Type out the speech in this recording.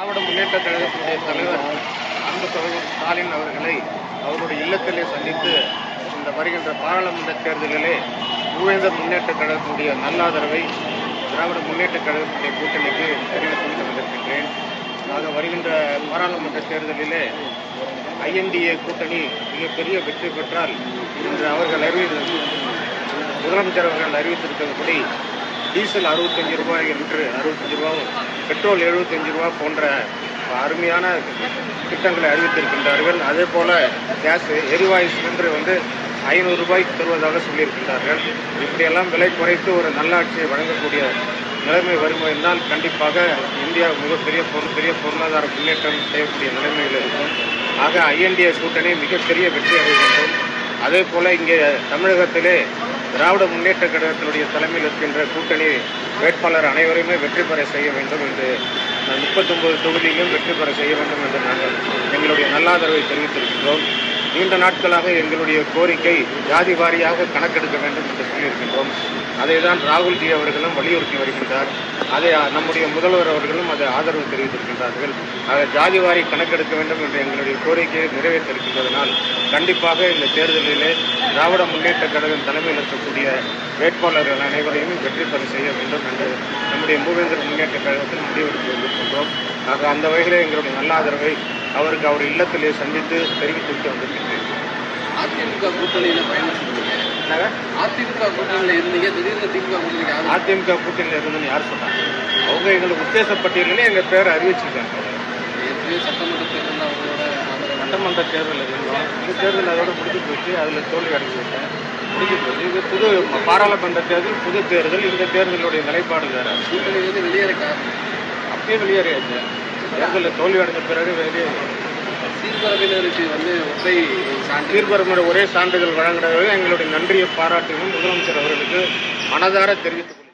திராவிட முன்னேற்ற கழகத்தினுடைய தலைவர் அன்பு சகோதரர் ஸ்டாலின் அவர்களை அவருடைய இல்லத்திலே சந்தித்து இந்த வருகின்ற பாராளுமன்ற தேர்தலிலே மூவேந்தர் முன்னேற்ற கழகத்தினுடைய நல்லாதரவை திராவிட முன்னேற்ற கழகத்தினுடைய கூட்டணிக்கு தெரிவித்து வந்திருக்கின்றேன். ஆக வருகின்ற பாராளுமன்ற தேர்தலிலே ஐஎன்டிஏ கூட்டணி மிகப்பெரிய வெற்றி பெற்றால் இன்று அவர்கள் முதலமைச்சர் அவர்கள் அறிவித்திருக்கிறபடி டீசல் 65 ரூபாய் என்று 65 ரூபாவும் பெட்ரோல் 75 ரூபா போன்ற அருமையான திட்டங்களை அறிவித்திருக்கின்றார்கள். அதே போல கேஸ் எரிவாயு சிலிண்டர் 500 ரூபாய்க்கு தருவதாக சொல்லியிருக்கின்றார்கள். இப்படியெல்லாம் விலை குறைத்து ஒரு நல்லாட்சியை வழங்கக்கூடிய நிலைமை வரும் என்றால் கண்டிப்பாக இந்தியா மிகப்பெரிய பொருளாதார முன்னேற்றம் செய்யக்கூடிய நிலைமையில் இருக்கும். ஆக ஐஎன்டிஏ கூட்டணி மிகப்பெரிய வெற்றி அடைய வேண்டும். அதே போல இங்கே தமிழகத்திலே திராவிட முன்னேற்ற கழகத்தினுடைய தலைமையில் இருக்கின்ற கூட்டணி வேட்பாளர் அனைவருமே வெற்றி பெற செய்ய வேண்டும் என்று 39 தொகுதியிலும் வெற்றி பெற செய்ய வேண்டும் என்று நாங்கள் எங்களுடைய நல்லாதரவை தெரிவித்திருக்கின்றோம். நீண்ட நாட்களாக எங்களுடைய கோரிக்கை ஜாதி வாரியாக கணக்கெடுக்க வேண்டும் என்று சொல்லியிருக்கின்றோம். அதை தான் ராகுல்ஜி அவர்களும் வலியுறுத்தி வருகின்றார். அதை நம்முடைய முதல்வர் அவர்களும் அதை ஆதரவு தெரிவித்திருக்கின்றார்கள். ஆக ஜாதி வாரி கணக்கெடுக்க வேண்டும் என்ற எங்களுடைய கோரிக்கையை நிறைவேற்றிருக்கின்றதனால் கண்டிப்பாக இந்த தேர்தலிலே திராவிட முன்னேற்ற கழகம் தலைமையில் இருக்கக்கூடிய வேட்பாளர்கள் அனைவரையும் வெற்றி பெற செய்ய வேண்டும் என்று நம்முடைய மூவேந்தர் முன்னேற்ற கழகத்தில் முடிவெடுத்து வந்திருக்கின்றோம். ஆக அந்த வகையில் எங்களுடைய நல்ல ஆதரவை அவருக்கு அவர் இல்லத்திலே சந்தித்து தெரிவித்துவிட்டு வந்திருக்கின்றேன். அதிமுக கூட்டணியில் பயணம் செஞ்சீங்க. அதிமுக கூட்டணியில் இருந்தீங்க, திடீர்னு திமுக கூட்டணிக்கு அதிமுக கூட்டணியில் இருந்துன்னு யார் சொன்னாங்க? அவங்க எங்களுக்கு உத்தேச பட்டியலே எங்கள் பேரை அறிவிச்சிருக்காங்க. சட்டமன்ற தேர்தல் அவங்களோட சட்டமன்ற தேர்தல் இருந்தோம். இந்த தேர்தல் அதோட முடிஞ்சு போச்சு. அதில் தோல்வி அடைஞ்சிருக்கேன். முடிஞ்சு போச்சு. இது புது பாராளுமன்ற தேர்தல், புது தேர்தல். இந்த தேர்தலுடைய நிலைப்பாடு வேறு. கூட்டணியிலிருந்து வெளியேற அப்படியே வெளியேறியாச்சு. தேர்தலில் தோல்வி அடைந்த பிறகு வெளியே சீர்பரப்பினருக்கு சீர்பரப்பினர் ஒரே சான்றிதழ் வழங்குறவர்கள் எங்களுடைய நன்றியை பாராட்டியும் முதலமைச்சர் அவர்களுக்கு மனதார தெரிவித்துக்